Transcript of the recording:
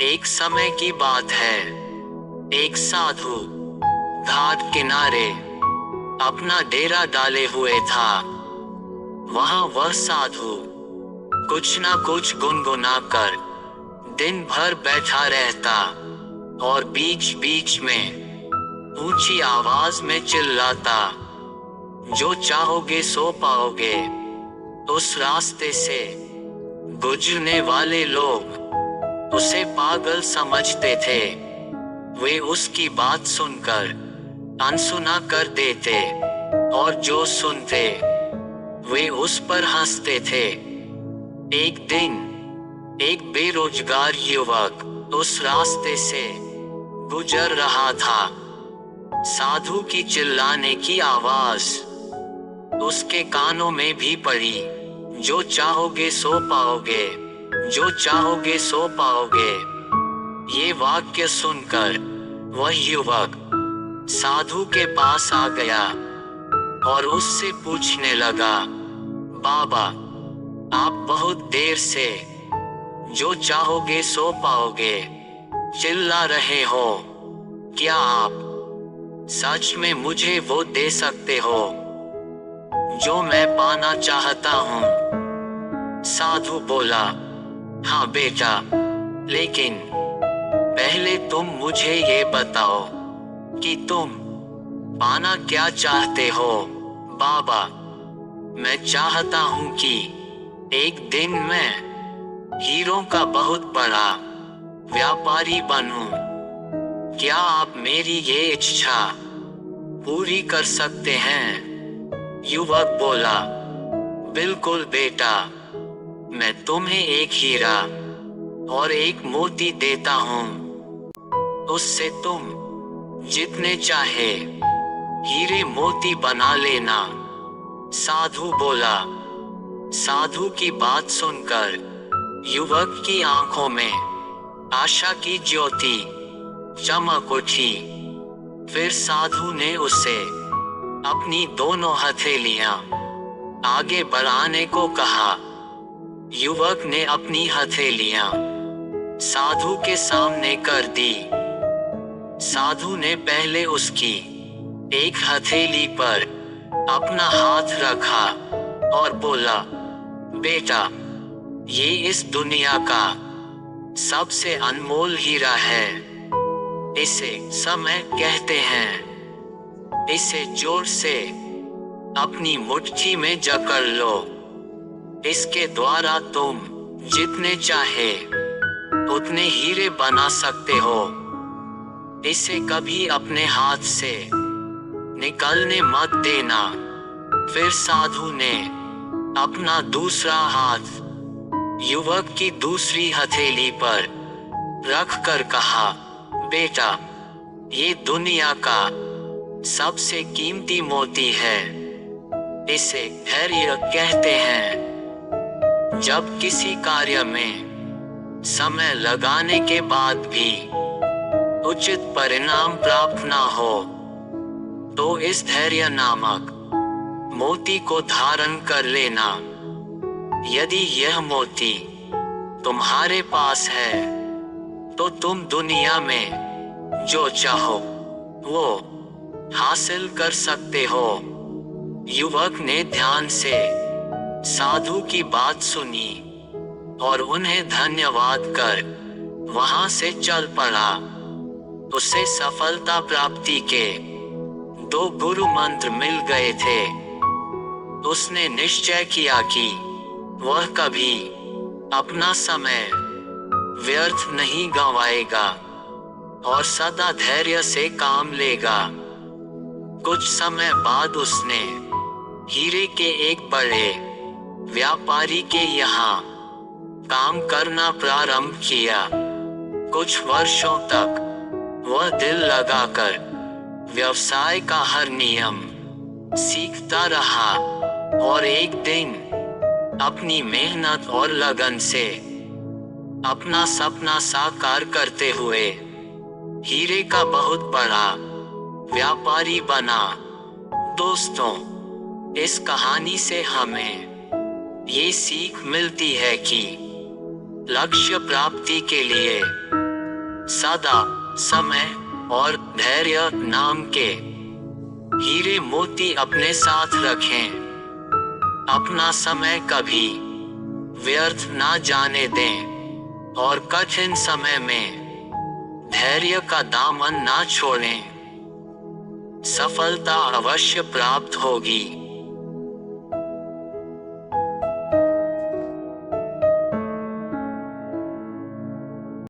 एक समय की बात है। एक साधु घाट किनारे अपना डेरा डाले हुए था। वहां वह साधु कुछ ना कुछ गुनगुना कर दिन भर बैठा रहता और बीच बीच में ऊंची आवाज में चिल्लाता, जो चाहोगे सो पाओगे। उस रास्ते से गुजरने वाले लोग उसे पागल समझते थे। वे उसकी बात सुनकर अनसुना कर देते और जो सुनते वे उस पर हंसते थे। एक दिन एक बेरोजगार युवक उस रास्ते से गुजर रहा था। साधु की चिल्लाने की आवाज उसके कानों में भी पड़ी, जो चाहोगे सो पाओगे, जो चाहोगे सो पाओगे। ये वाक्य सुनकर वह युवक साधु के पास आ गया और उससे पूछने लगा, बाबा, आप बहुत देर से जो चाहोगे सो पाओगे चिल्ला रहे हो। क्या आप सच में मुझे वो दे सकते हो जो मैं पाना चाहता हूँ? साधु बोला, हाँ बेटा, लेकिन पहले तुम मुझे ये बताओ कि तुम पाना क्या चाहते हो। बाबा, मैं चाहता हूँ कि एक दिन मैं हीरों का बहुत बड़ा व्यापारी बनूं। क्या आप मेरी ये इच्छा पूरी कर सकते हैं? युवक बोला, बिल्कुल बेटा, मैं तुम्हें एक हीरा और एक मोती देता हूँ। उससे तुम जितने चाहे हीरे मोती बना लेना। साधु बोला। साधु की बात सुनकर युवक की आंखों में आशा की ज्योति चमक उठी। फिर साधु ने उसे अपनी दोनों हथेलियां आगे बढ़ाने को कहा। युवक ने अपनी हथेलियां साधु के सामने कर दी। साधु ने पहले उसकी एक हथेली पर अपना हाथ रखा और बोला, बेटा, ये इस दुनिया का सबसे अनमोल हीरा है। इसे समय कहते हैं। इसे जोर से अपनी मुट्ठी में जकड़ लो। इसके द्वारा तुम जितने चाहे उतने हीरे बना सकते हो। इसे कभी अपने हाथ से निकलने मत देना। फिर साधु ने अपना दूसरा हाथ युवक की दूसरी हथेली पर रख कर कहा, बेटा, ये दुनिया का सबसे कीमती मोती है। इसे धैर्य कहते हैं। जब किसी कार्य में समय लगाने के बाद भी उचित परिणाम प्राप्त ना हो, तो इस धैर्य नामक मोती को धारण कर लेना। यदि यह मोती तुम्हारे पास है, तो तुम दुनिया में जो चाहो वो हासिल कर सकते हो। युवक ने ध्यान से साधु की बात सुनी और उन्हें धन्यवाद कर वहां से चल पड़ा। उसे सफलता प्राप्ति के 2 गुरु मंत्र मिल गए थे। उसने निश्चय किया कि वह कभी अपना समय व्यर्थ नहीं गंवाएगा और सदा धैर्य से काम लेगा। कुछ समय बाद उसने हीरे के एक बड़े व्यापारी के यहाँ काम करना प्रारंभ किया। कुछ वर्षों तक वह दिल लगाकर व्यवसाय का हर नियम सीखता रहा और एक दिन अपनी मेहनत और लगन से अपना सपना साकार करते हुए हीरे का बहुत बड़ा व्यापारी बना। दोस्तों, इस कहानी से हमें ये सीख मिलती है कि लक्ष्य प्राप्ति के लिए सदा समय और धैर्य नाम के हीरे मोती अपने साथ रखें। अपना समय कभी व्यर्थ ना जाने दें और कठिन समय में धैर्य का दामन ना छोड़ें। सफलता अवश्य प्राप्त होगी।